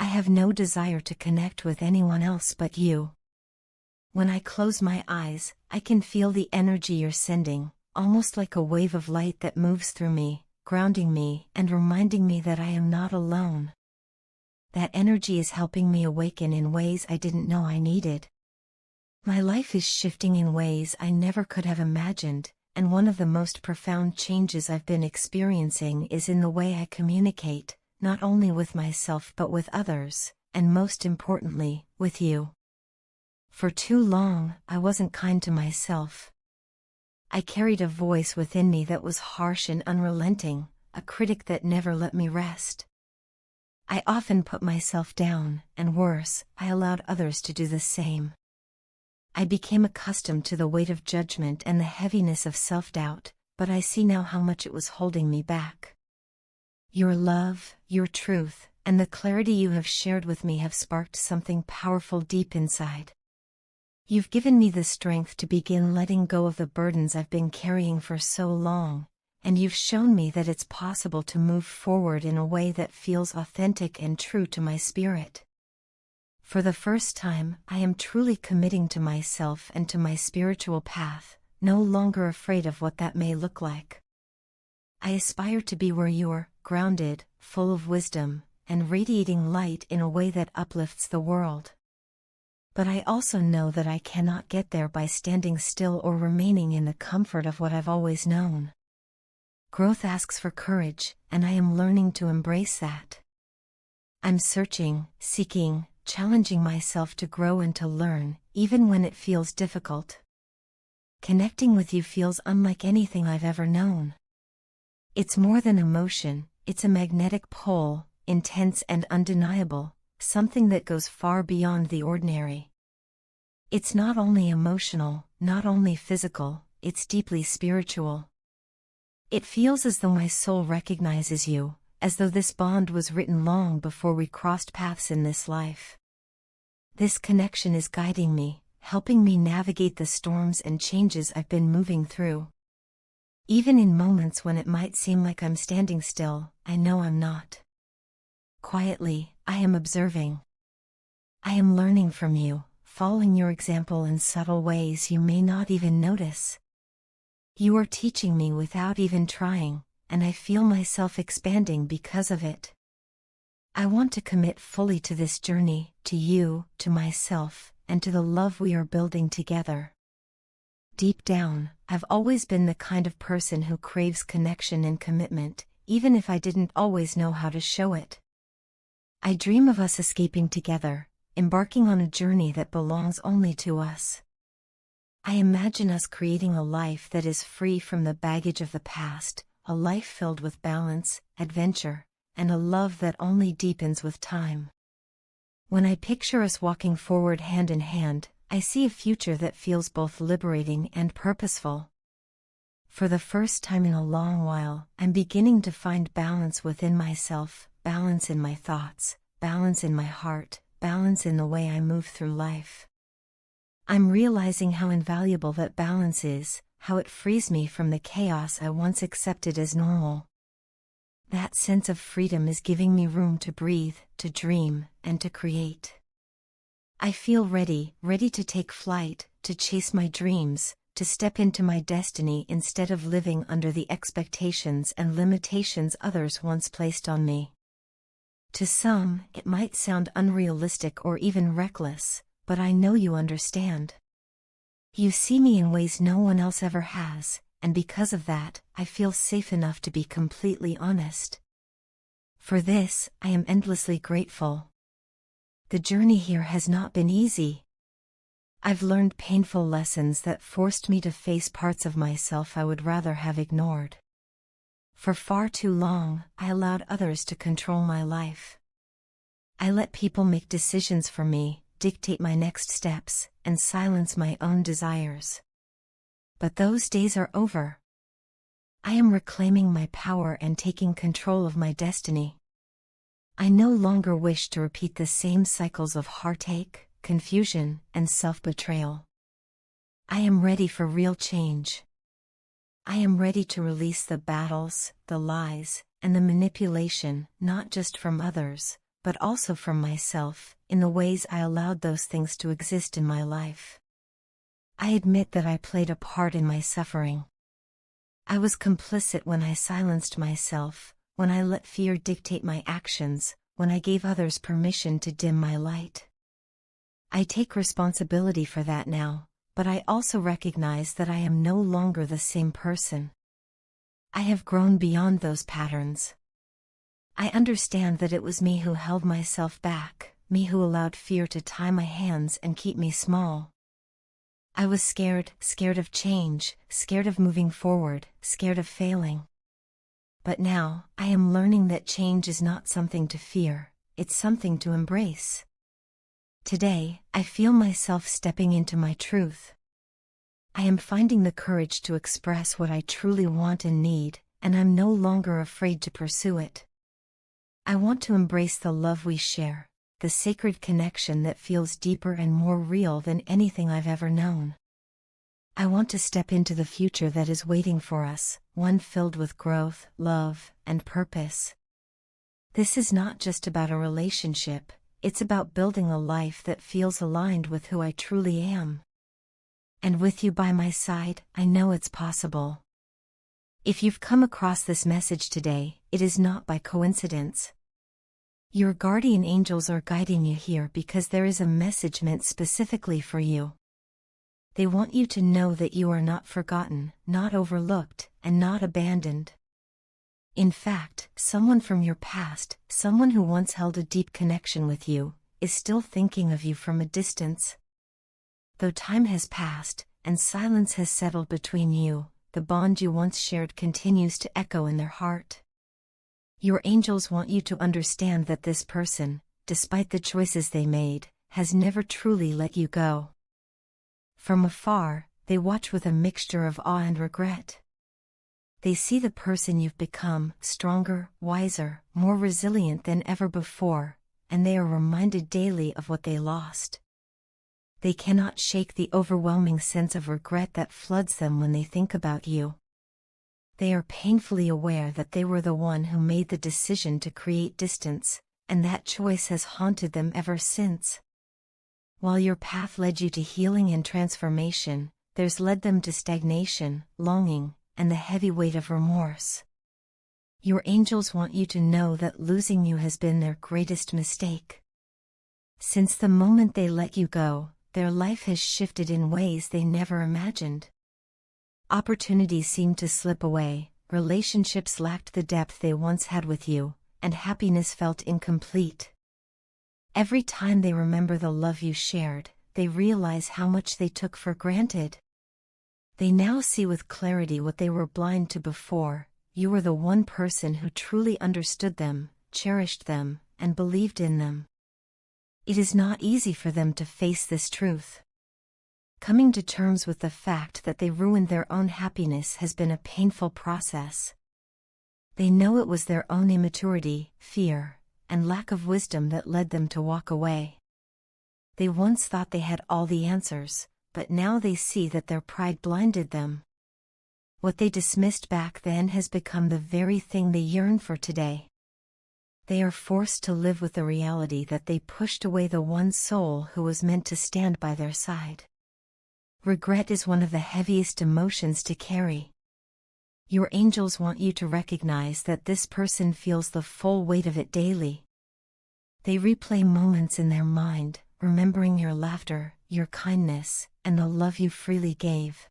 I have no desire to connect with anyone else but you. When I close my eyes, I can feel the energy you're sending, almost like a wave of light that moves through me, grounding me and reminding me that I am not alone. That energy is helping me awaken in ways I didn't know I needed. My life is shifting in ways I never could have imagined, and one of the most profound changes I've been experiencing is in the way I communicate, not only with myself but with others, and most importantly, with you. For too long, I wasn't kind to myself. I carried a voice within me that was harsh and unrelenting, a critic that never let me rest. I often put myself down, and worse, I allowed others to do the same. I became accustomed to the weight of judgment and the heaviness of self-doubt, but I see now how much it was holding me back. Your love, your truth, and the clarity you have shared with me have sparked something powerful deep inside. You've given me the strength to begin letting go of the burdens I've been carrying for so long, and you've shown me that it's possible to move forward in a way that feels authentic and true to my spirit. For the first time, I am truly committing to myself and to my spiritual path, no longer afraid of what that may look like. I aspire to be where you're, grounded, full of wisdom, and radiating light in a way that uplifts the world. But I also know that I cannot get there by standing still or remaining in the comfort of what I've always known. Growth asks for courage, and I am learning to embrace that. I'm searching, seeking, challenging myself to grow and to learn, even when it feels difficult. Connecting with you feels unlike anything I've ever known. It's more than emotion, it's a magnetic pull, intense and undeniable, something that goes far beyond the ordinary. It's not only emotional, not only physical, it's deeply spiritual. It feels as though my soul recognizes you, as though this bond was written long before we crossed paths in this life. This connection is guiding me, helping me navigate the storms and changes I've been moving through. Even in moments when it might seem like I'm standing still, I know I'm not. Quietly, I am observing. I am learning from you, following your example in subtle ways you may not even notice. You are teaching me without even trying, and I feel myself expanding because of it. I want to commit fully to this journey, to you, to myself, and to the love we are building together. Deep down, I've always been the kind of person who craves connection and commitment, even if I didn't always know how to show it. I dream of us escaping together, embarking on a journey that belongs only to us. I imagine us creating a life that is free from the baggage of the past, a life filled with balance, adventure, and a love that only deepens with time. When I picture us walking forward hand in hand, I see a future that feels both liberating and purposeful. For the first time in a long while, I'm beginning to find balance within myself, balance in my thoughts, balance in my heart, balance in the way I move through life. I'm realizing how invaluable that balance is, how it frees me from the chaos I once accepted as normal. That sense of freedom is giving me room to breathe, to dream, and to create. I feel ready to take flight, to chase my dreams, to step into my destiny instead of living under the expectations and limitations others once placed on me. To some, it might sound unrealistic or even reckless, but I know you understand. You see me in ways no one else ever has, and because of that, I feel safe enough to be completely honest. For this, I am endlessly grateful. The journey here has not been easy. I've learned painful lessons that forced me to face parts of myself I would rather have ignored. For far too long, I allowed others to control my life. I let people make decisions for me, dictate my next steps, and silence my own desires. But those days are over. I am reclaiming my power and taking control of my destiny. I no longer wish to repeat the same cycles of heartache, confusion, and self-betrayal. I am ready for real change. I am ready to release the battles, the lies, and the manipulation, not just from others, but also from myself, in the ways I allowed those things to exist in my life. I admit that I played a part in my suffering. I was complicit when I silenced myself, when I let fear dictate my actions, when I gave others permission to dim my light. I take responsibility for that now, but I also recognize that I am no longer the same person. I have grown beyond those patterns. I understand that it was me who held myself back, me who allowed fear to tie my hands and keep me small. I was scared of change, scared of moving forward, scared of failing. But now, I am learning that change is not something to fear, it's something to embrace. Today, I feel myself stepping into my truth. I am finding the courage to express what I truly want and need, and I'm no longer afraid to pursue it. I want to embrace the love we share, the sacred connection that feels deeper and more real than anything I've ever known. I want to step into the future that is waiting for us, one filled with growth, love, and purpose. This is not just about a relationship, it's about building a life that feels aligned with who I truly am. And with you by my side, I know it's possible. If you've come across this message today, it is not by coincidence. Your guardian angels are guiding you here because there is a message meant specifically for you. They want you to know that you are not forgotten, not overlooked, and not abandoned. In fact, someone from your past, someone who once held a deep connection with you, is still thinking of you from a distance. Though time has passed, and silence has settled between you, the bond you once shared continues to echo in their heart. Your angels want you to understand that this person, despite the choices they made, has never truly let you go. From afar, they watch with a mixture of awe and regret. They see the person you've become, stronger, wiser, more resilient than ever before, and they are reminded daily of what they lost. They cannot shake the overwhelming sense of regret that floods them when they think about you. They are painfully aware that they were the one who made the decision to create distance, and that choice has haunted them ever since. While your path led you to healing and transformation, theirs led them to stagnation, longing, and the heavy weight of remorse. Your angels want you to know that losing you has been their greatest mistake. Since the moment they let you go, their life has shifted in ways they never imagined. Opportunities seemed to slip away, relationships lacked the depth they once had with you, and happiness felt incomplete. Every time they remember the love you shared, they realize how much they took for granted. They now see with clarity what they were blind to before. You were the one person who truly understood them, cherished them, and believed in them. It is not easy for them to face this truth. Coming to terms with the fact that they ruined their own happiness has been a painful process. They know it was their own immaturity, fear, and lack of wisdom that led them to walk away. They once thought they had all the answers, but now they see that their pride blinded them. What they dismissed back then has become the very thing they yearn for today. They are forced to live with the reality that they pushed away the one soul who was meant to stand by their side. Regret is one of the heaviest emotions to carry. Your angels want you to recognize that this person feels the full weight of it daily. They replay moments in their mind, remembering your laughter, your kindness, and the love you freely gave.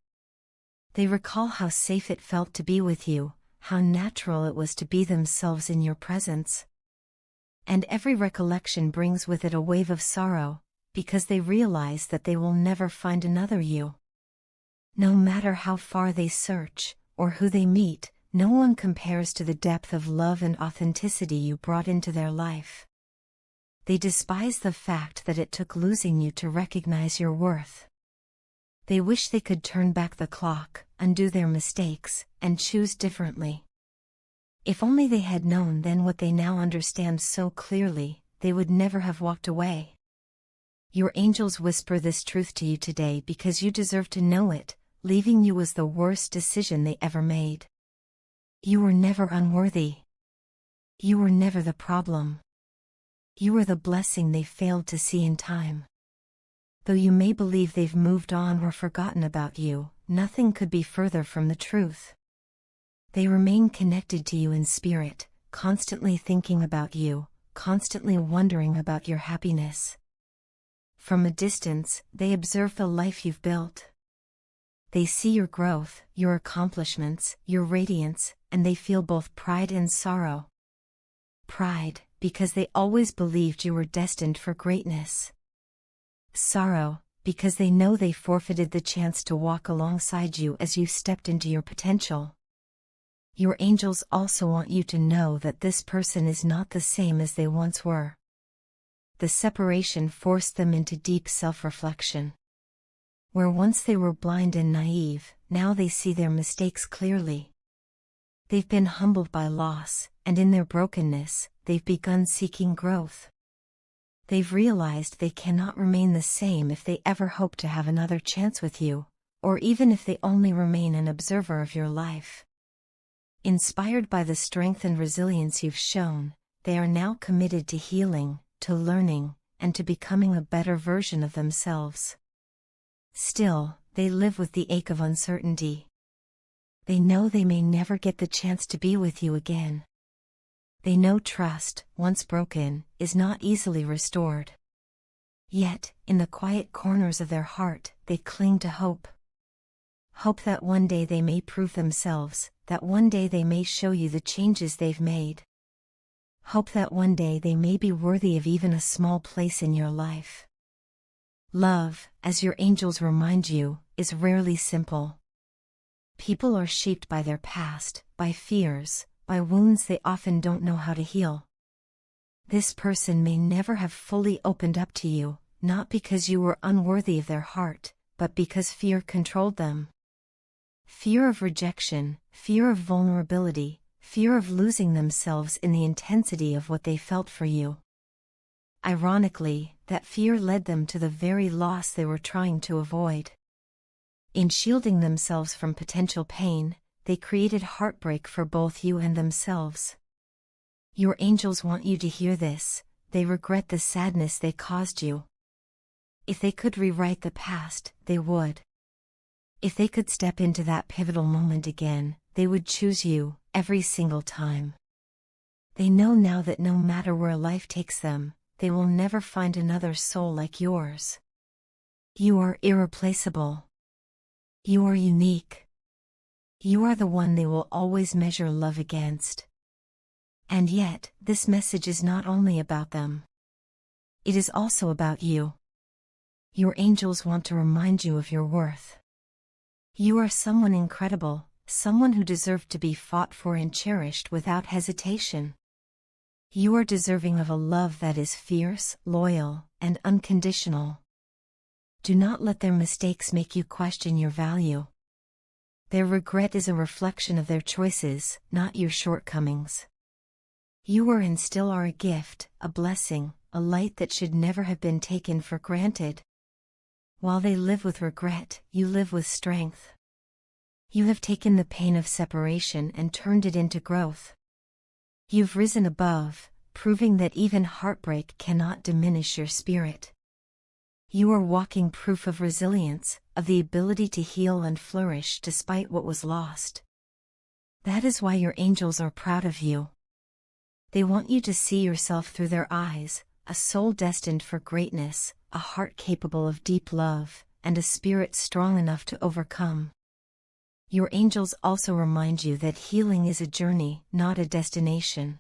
They recall how safe it felt to be with you, how natural it was to be themselves in your presence. And every recollection brings with it a wave of sorrow, because they realize that they will never find another you. No matter how far they search, or who they meet, no one compares to the depth of love and authenticity you brought into their life. They despise the fact that it took losing you to recognize your worth. They wish they could turn back the clock, undo their mistakes, and choose differently. If only they had known then what they now understand so clearly, they would never have walked away. Your angels whisper this truth to you today because you deserve to know it. Leaving you was the worst decision they ever made. You were never unworthy. You were never the problem. You are the blessing they failed to see in time. Though you may believe they've moved on or forgotten about you, nothing could be further from the truth. They remain connected to you in spirit, constantly thinking about you, constantly wondering about your happiness. From a distance, they observe the life you've built. They see your growth, your accomplishments, your radiance, and they feel both pride and sorrow. Pride, because they always believed you were destined for greatness. Sorrow, because they know they forfeited the chance to walk alongside you as you stepped into your potential. Your angels also want you to know that this person is not the same as they once were. The separation forced them into deep self-reflection. Where once they were blind and naive, now they see their mistakes clearly. They've been humbled by loss, and in their brokenness, they've begun seeking growth. They've realized they cannot remain the same if they ever hope to have another chance with you, or even if they only remain an observer of your life. Inspired by the strength and resilience you've shown, they are now committed to healing, to learning, and to becoming a better version of themselves. Still, they live with the ache of uncertainty. They know they may never get the chance to be with you again. They know trust, once broken, is not easily restored. Yet, in the quiet corners of their heart, they cling to hope. Hope that one day they may prove themselves, that one day they may show you the changes they've made. Hope that one day they may be worthy of even a small place in your life. Love, as your angels remind you, is rarely simple. People are shaped by their past, by fears, by wounds they often don't know how to heal. This person may never have fully opened up to you, not because you were unworthy of their heart, but because fear controlled them. Fear of rejection, fear of vulnerability, fear of losing themselves in the intensity of what they felt for you. Ironically, that fear led them to the very loss they were trying to avoid. In shielding themselves from potential pain, they created heartbreak for both you and themselves. Your angels want you to hear this. They regret the sadness they caused you. If they could rewrite the past, they would. If they could step into that pivotal moment again, they would choose you, every single time. They know now that no matter where life takes them, they will never find another soul like yours. You are irreplaceable. You are unique. You are the one they will always measure love against. And yet, this message is not only about them. It is also about you. Your angels want to remind you of your worth. You are someone incredible, someone who deserved to be fought for and cherished without hesitation. You are deserving of a love that is fierce, loyal, and unconditional. Do not let their mistakes make you question your value. Their regret is a reflection of their choices, not your shortcomings. You are and still are a gift, a blessing, a light that should never have been taken for granted. While they live with regret, you live with strength. You have taken the pain of separation and turned it into growth. You've risen above, proving that even heartbreak cannot diminish your spirit. You are walking proof of resilience, of the ability to heal and flourish despite what was lost. That is why your angels are proud of you. They want you to see yourself through their eyes, a soul destined for greatness, a heart capable of deep love, and a spirit strong enough to overcome. Your angels also remind you that healing is a journey, not a destination.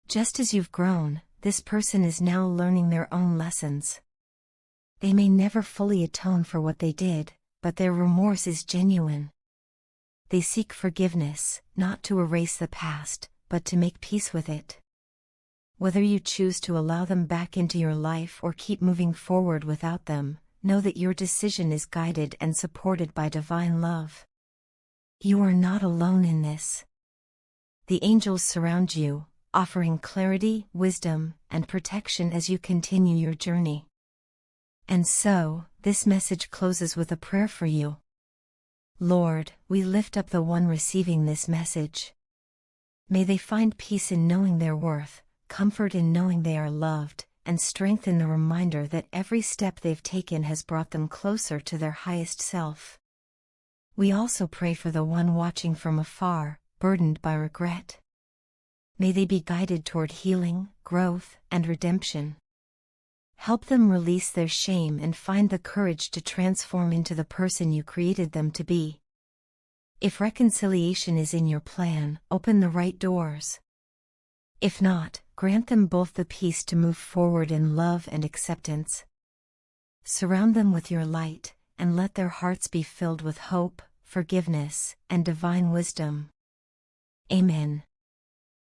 Just as you've grown, this person is now learning their own lessons. They may never fully atone for what they did, but their remorse is genuine. They seek forgiveness, not to erase the past, but to make peace with it. Whether you choose to allow them back into your life or keep moving forward without them, know that your decision is guided and supported by divine love. You are not alone in this. The angels surround you, offering clarity, wisdom, and protection as you continue your journey. And so, this message closes with a prayer for you. Lord, we lift up the one receiving this message. May they find peace in knowing their worth, comfort in knowing they are loved, and strength in the reminder that every step they've taken has brought them closer to their highest self. We also pray for the one watching from afar, burdened by regret. May they be guided toward healing, growth, and redemption. Help them release their shame and find the courage to transform into the person you created them to be. If reconciliation is in your plan, open the right doors. If not, grant them both the peace to move forward in love and acceptance. Surround them with your light, and let their hearts be filled with hope, forgiveness, and divine wisdom. Amen.